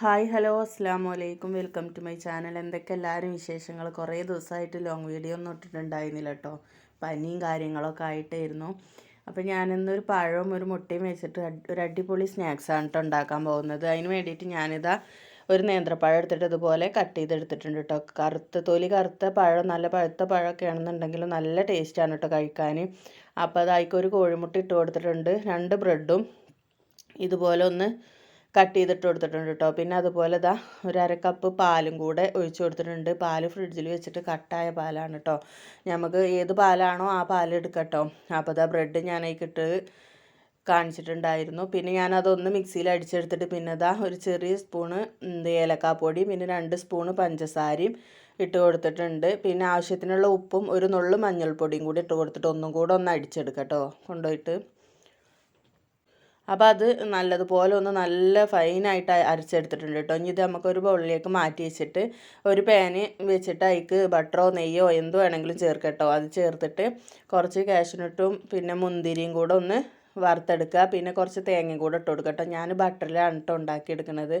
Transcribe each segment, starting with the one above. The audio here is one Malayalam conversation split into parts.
ഹായ് ഹലോ അസ്സാമു അലൈക്കും വെൽക്കം ടു മൈ ചാനൽ. എന്തൊക്കെ എല്ലാവരും വിശേഷങ്ങൾ? കുറേ ദിവസമായിട്ട് ലോങ് വീഡിയോ ഒന്നും ഇട്ടിട്ടുണ്ടായിരുന്നില്ല കേട്ടോ. പനിയും കാര്യങ്ങളൊക്കെ ആയിട്ടായിരുന്നു. അപ്പോൾ ഞാനിന്നൊരു പഴവും ഒരു മുട്ടയും വെച്ചിട്ട് ഒരു അടിപൊളി സ്നാക്സാണ് കേട്ടോ ഉണ്ടാക്കാൻ പോകുന്നത്. അതിന് വേണ്ടിയിട്ട് ഞാനിതാ ഒരു നേന്ത്രപ്പഴം എടുത്തിട്ട് ഇതുപോലെ കട്ട് ചെയ്തെടുത്തിട്ടുണ്ട് കേട്ടോ. കറുത്ത പഴം, നല്ല പഴുത്ത പഴമൊക്കെ ആണെന്നുണ്ടെങ്കിൽ നല്ല ടേസ്റ്റാണ് കേട്ടോ കഴിക്കാൻ. അപ്പോൾ അതായിക്ക് ഒരു കോഴിമുട്ട ഇട്ട് കൊടുത്തിട്ടുണ്ട്. 2 ബ്രെഡും ഇതുപോലെ ഒന്ന് കട്ട് ചെയ്തിട്ട് കൊടുത്തിട്ടുണ്ട് കേട്ടോ. പിന്നെ അതുപോലെ ഇതാ ഒരു 1/2 കപ്പ് പാലും കൂടെ ഒഴിച്ച് കൊടുത്തിട്ടുണ്ട്. പാല് ഫ്രിഡ്ജിൽ വെച്ചിട്ട് കട്ടായ പാലാണ് കേട്ടോ. നമുക്ക് ഏത് പാലാണോ ആ പാൽ എടുക്കാം കേട്ടോ. അപ്പോൾ ഇതാ ബ്രെഡ് ഞാൻ അതിക്കിട്ട് കാണിച്ചിട്ടുണ്ടായിരുന്നു. പിന്നെ ഞാനതൊന്ന് മിക്സിയിൽ അടിച്ചെടുത്തിട്ട് പിന്നെ ഇതാ ഒരു ചെറിയ സ്പൂണ് ഏലക്കാപ്പൊടി, പിന്നെ 2 സ്പൂണ് പഞ്ചസാരയും ഇട്ട് കൊടുത്തിട്ടുണ്ട്. പിന്നെ ആവശ്യത്തിനുള്ള ഉപ്പും ഒരു നുള്ളു മഞ്ഞൾപ്പൊടിയും കൂടി ഇട്ട് കൊടുത്തിട്ട് ഒന്നും കൂടെ ഒന്ന് അടിച്ചെടുക്കാം കേട്ടോ കൊണ്ടുപോയിട്ട്. അപ്പോൾ അത് നല്ലതുപോലെ ഒന്ന് നല്ല ഫൈനായിട്ട് അരച്ചെടുത്തിട്ടുണ്ട് കേട്ടോ. ഇനി ഇത് നമുക്കൊരു ബൗളിലേക്ക് മാറ്റി വെച്ചിട്ട് ഒരു പാന് വെച്ചിട്ട് അതിക്ക് ബട്ടറോ നെയ്യോ എന്ത് വേണമെങ്കിലും ചേർക്കട്ടോ. അത് ചേർത്തിട്ട് കുറച്ച് കാഷ്യൂനട്ടും പിന്നെ മുന്തിരിയും കൂടെ ഒന്ന് വറുത്തെടുക്കുക. പിന്നെ കുറച്ച് തേങ്ങയും കൂടെ ഇട്ട് കൊടുക്കട്ടോ. ഞാൻ ബട്ടറിലാണ് കേട്ടോ ഉണ്ടാക്കിയെടുക്കുന്നത്.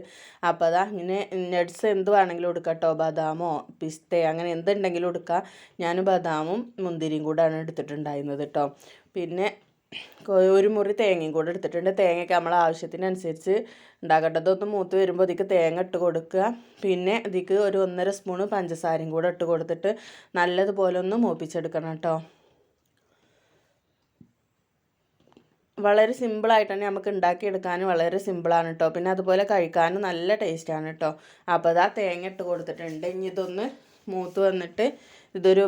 അപ്പോൾ അതാ ഇങ്ങനെ നട്ട്സ് എന്ത് വേണമെങ്കിലും എടുക്കട്ടോ. ബദാമോ പിസ്തയോ അങ്ങനെ എന്തുണ്ടെങ്കിലും എടുക്കുക. ഞാൻ ബദാമും മുന്തിരിയും കൂടെയാണ് എടുത്തിട്ടുണ്ടായിരുന്നത് കേട്ടോ. പിന്നെ ഒരു മുറി തേങ്ങയും കൂടെ എടുത്തിട്ടുണ്ട്. തേങ്ങയൊക്കെ നമ്മളെ ആവശ്യത്തിനനുസരിച്ച് ഉണ്ടാക്കട്ടെ. ഇതൊന്ന് മൂത്ത് വരുമ്പോൾ ഇതിക്ക് തേങ്ങ ഇട്ട് കൊടുക്കുക. പിന്നെ ഇതിക്ക് ഒരു 1.5 സ്പൂണ് പഞ്ചസാരയും കൂടെ ഇട്ട് കൊടുത്തിട്ട് നല്ലതുപോലെ ഒന്ന് മൂപ്പിച്ചെടുക്കണം കേട്ടോ. വളരെ സിമ്പിളായിട്ട് തന്നെ നമുക്ക് ഉണ്ടാക്കിയെടുക്കാൻ വളരെ സിമ്പിളാണ് കേട്ടോ. പിന്നെ അതുപോലെ കഴിക്കാനും നല്ല ടേസ്റ്റാണ് കേട്ടോ. അപ്പോൾ അതാ തേങ്ങ ഇട്ട് കൊടുത്തിട്ടുണ്ട്. ഇനി ഇതൊന്ന് മൂത്ത് വന്നിട്ട് ഇതൊരു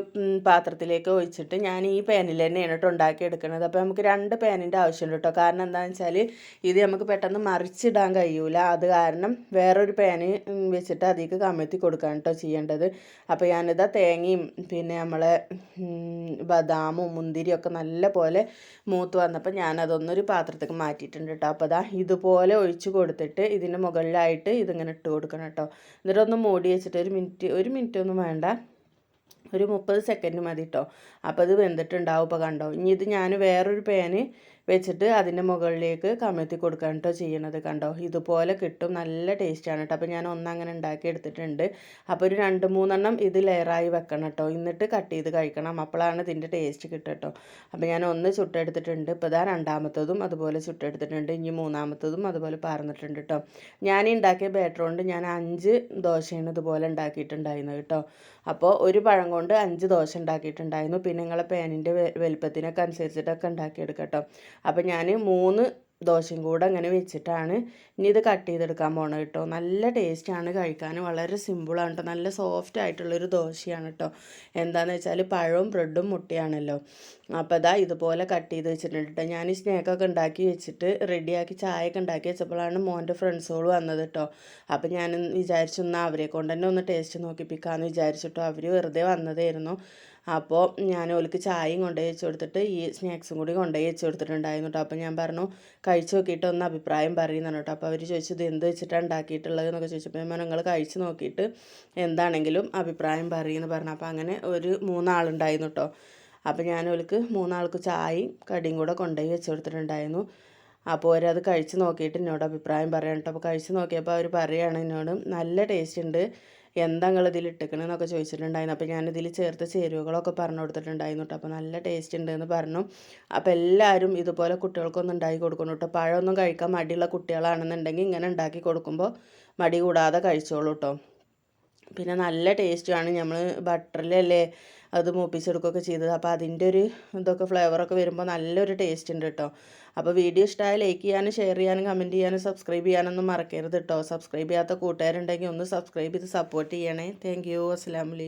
പാത്രത്തിലേക്ക് ഒഴിച്ചിട്ട് ഞാൻ ഈ പാനിൽ തന്നെയാണ് കേട്ടോ ഉണ്ടാക്കിയെടുക്കുന്നത്. അപ്പോൾ നമുക്ക് 2 പാനിൻ്റെ ആവശ്യമുണ്ട് കേട്ടോ. കാരണം എന്താണെന്ന് വെച്ചാൽ ഇത് നമുക്ക് പെട്ടെന്ന് മറിച്ചിടാൻ കഴിയൂല. അത് കാരണം വേറൊരു പാന് വെച്ചിട്ട് അതിലേക്ക് കമഴ്ത്തി കൊടുക്കാൻ കേട്ടോ ചെയ്യേണ്ടത്. അപ്പോൾ ഞാനിതാ തേങ്ങയും പിന്നെ നമ്മളെ ബദാമും മുന്തിരിയൊക്കെ നല്ല പോലെ മൂത്ത് വന്നപ്പോൾ ഞാനതൊന്നൊരു പാത്രത്തേക്ക് മാറ്റിയിട്ടുണ്ട് കേട്ടോ. അപ്പോൾ അതാ ഇതുപോലെ ഒഴിച്ച് കൊടുത്തിട്ട് ഇതിൻ്റെ മുകളിലായിട്ട് ഇതിങ്ങനെ ഇട്ട് കൊടുക്കണം കേട്ടോ. എന്നിട്ടൊന്ന് മൂടി വെച്ചിട്ട് ഒരു മിനിറ്റ് ഒന്നും വേണ്ട, ഒരു 30 സെക്കൻഡ് മതി കേട്ടോ. അപ്പോൾ അത് വെന്തിട്ടുണ്ടാവും. ഇപ്പോൾ കണ്ടോ. ഇനി ഇത് ഞാൻ വേറൊരു പാന് വെച്ചിട്ട് അതിൻ്റെ മുകളിലേക്ക് കമഴ്ത്തി കൊടുക്കാൻ കേട്ടോ ചെയ്യണത്. കണ്ടോ, ഇതുപോലെ കിട്ടും. നല്ല ടേസ്റ്റാണ് കേട്ടോ. അപ്പോൾ ഞാൻ ഒന്നങ്ങനെ ഉണ്ടാക്കി എടുത്തിട്ടുണ്ട്. അപ്പോൾ ഒരു 2-3 എണ്ണം ഇത് ലെയറായി വെക്കണം കേട്ടോ. എന്നിട്ട് കട്ട് ചെയ്ത് കഴിക്കണം. അപ്പോഴാണ് ഇതിൻ്റെ ടേസ്റ്റ് കിട്ടുക കേട്ടോ. അപ്പോൾ ഞാൻ ഒന്ന് ചുട്ടെടുത്തിട്ടുണ്ട്. ഇപ്പോൾ ഇതാ രണ്ടാമത്തതും അതുപോലെ ചുട്ടെടുത്തിട്ടുണ്ട്. ഇനി മൂന്നാമത്തതും അതുപോലെ പറന്നിട്ടുണ്ട് കേട്ടോ. ഞാൻ ഉണ്ടാക്കിയ ബാറ്റർ കൊണ്ട് ഞാൻ 5 ദോശയാണ് ഇതുപോലെ ഉണ്ടാക്കിയിട്ടുണ്ടായിരുന്നത് കേട്ടോ. അപ്പോൾ ഒരു പഴം കൊണ്ട് 5 ദോശ ഉണ്ടാക്കിയിട്ടുണ്ടായിരുന്നു. പിന്നെ നിങ്ങളെ പാനിൻ്റെ വലുപ്പത്തിനൊക്കെ അനുസരിച്ചിട്ടൊക്കെ ഉണ്ടാക്കിയെടുക്കാം കേട്ടോ. അപ്പോൾ ഞാൻ 3 ദോശയും കൂടെ അങ്ങനെ വെച്ചിട്ടാണ് ഇനി ഇത് കട്ട് ചെയ്തെടുക്കാൻ പോണത് കേട്ടോ. നല്ല ടേസ്റ്റാണ് കഴിക്കാൻ. വളരെ സിമ്പിളാണ് കേട്ടോ. നല്ല സോഫ്റ്റ് ആയിട്ടുള്ളൊരു ദോശയാണ് കേട്ടോ. എന്താണെന്ന് വെച്ചാൽ പഴവും ബ്രെഡും മുട്ടയാണല്ലോ. അപ്പോൾ ഇതാ ഇതുപോലെ കട്ട് ചെയ്ത് വെച്ചിട്ടുണ്ട് കേട്ടോ. ഞാൻ ഈ സ്നാക്കൊക്കെ ഉണ്ടാക്കി വെച്ചിട്ട് റെഡിയാക്കി ചായയൊക്കെ ഉണ്ടാക്കി വെച്ചപ്പോഴാണ് മോൻ്റെ ഫ്രണ്ട്സുകൾ വന്നത് കേട്ടോ. അപ്പോൾ ഞാൻ വിചാരിച്ചു എന്നാൽ അവരെ കൊണ്ട് തന്നെ ഒന്ന് ടേസ്റ്റ് നോക്കിപ്പിക്കാമെന്ന് വിചാരിച്ചിട്ടോ. അവർ വെറുതെ വന്നതായിരുന്നു. അപ്പോൾ ഞാൻ ഓൾക്ക് ചായയും കൊണ്ടുപോയി വെച്ച് കൊടുത്തിട്ട് ഈ സ്നാക്സും കൂടി കൊണ്ടുപോയി വെച്ച് കൊടുത്തിട്ടുണ്ടായിരുന്നു കേട്ടോ. അപ്പോൾ ഞാൻ പറഞ്ഞു കഴിച്ച് നോക്കിയിട്ട് ഒന്ന് അഭിപ്രായം പറയുന്നതാണ് കേട്ടോ. അപ്പോൾ അവർ ചോദിച്ചു ഇത് എന്ത് വെച്ചിട്ടാണ് ഉണ്ടാക്കിയിട്ടുള്ളത് എന്നൊക്കെ ചോദിച്ചപ്പോൾ ഞാൻ നിങ്ങൾ കഴിച്ച് നോക്കിയിട്ട് എന്താണെങ്കിലും അഭിപ്രായം പറയുമെന്ന് പറഞ്ഞു. അപ്പോൾ അങ്ങനെ ഒരു 3 ആളുണ്ടായിരുന്നു കേട്ടോ. അപ്പോൾ ഞാൻ ഓൾക്ക് 3 ആൾക്ക് ചായയും കടിയും കൂടെ കൊണ്ടുപോയി വെച്ച് കൊടുത്തിട്ടുണ്ടായിരുന്നു. അപ്പോൾ അവരത് കഴിച്ച് നോക്കിയിട്ട് എന്നോട് അഭിപ്രായം പറയാം കേട്ടോ. അപ്പോൾ കഴിച്ച് നോക്കിയപ്പോൾ അവർ പറയുകയാണ് എന്നോട് നല്ല ടേസ്റ്റ് ഉണ്ട്, എന്താ നിങ്ങൾ ഇതിൽ ഇട്ടിക്കണമെന്നൊക്കെ ചോദിച്ചിട്ടുണ്ടായിരുന്നു. അപ്പോൾ ഞാനിതിൽ ചേർത്ത ചേരുവകളൊക്കെ പറഞ്ഞു കൊടുത്തിട്ടുണ്ടായിരുന്നു കേട്ടോ. അപ്പോൾ നല്ല ടേസ്റ്റ് ഉണ്ട് എന്ന് പറഞ്ഞു. അപ്പോൾ എല്ലാവരും ഇതുപോലെ കുട്ടികൾക്കൊന്നും ഉണ്ടാക്കി കൊടുക്കണം കേട്ടോ. പഴമൊന്നും കഴിക്കാൻ മടിയുള്ള കുട്ടികളാണെന്നുണ്ടെങ്കിൽ ഇങ്ങനെ ഉണ്ടാക്കി കൊടുക്കുമ്പോൾ മടി കൂടാതെ കഴിച്ചോളൂ കേട്ടോ. പിന്നെ നല്ല ടേസ്റ്റുമാണ്. നമ്മൾ ബട്ടറിലല്ലേ അത് മൂപ്പിച്ചെടുക്കുകയൊക്കെ ചെയ്തത്. അപ്പോൾ അതിൻ്റെ ഒരു ഇതൊക്കെ ഫ്ലേവറൊക്കെ വരുമ്പോൾ നല്ലൊരു ടേസ്റ്റ് ഉണ്ട് കേട്ടോ. അപ്പോൾ വീഡിയോ ഇഷ്ടമായ ലൈക്ക് ചെയ്യാനും ഷെയർ ചെയ്യാനും കമൻറ്റ് ചെയ്യാനും സബ്സ്ക്രൈബ് ചെയ്യാനൊന്നും മറക്കരുത് കേട്ടോ. സബ്സ്ക്രൈബ് ചെയ്യാത്ത കൂട്ടുകാരുണ്ടെങ്കിൽ ഒന്ന് സബ്സ്ക്രൈബ് ചെയ്ത് സപ്പോർട്ട് ചെയ്യണേ. Thank you. അസ്സലാമു അലൈക്കും.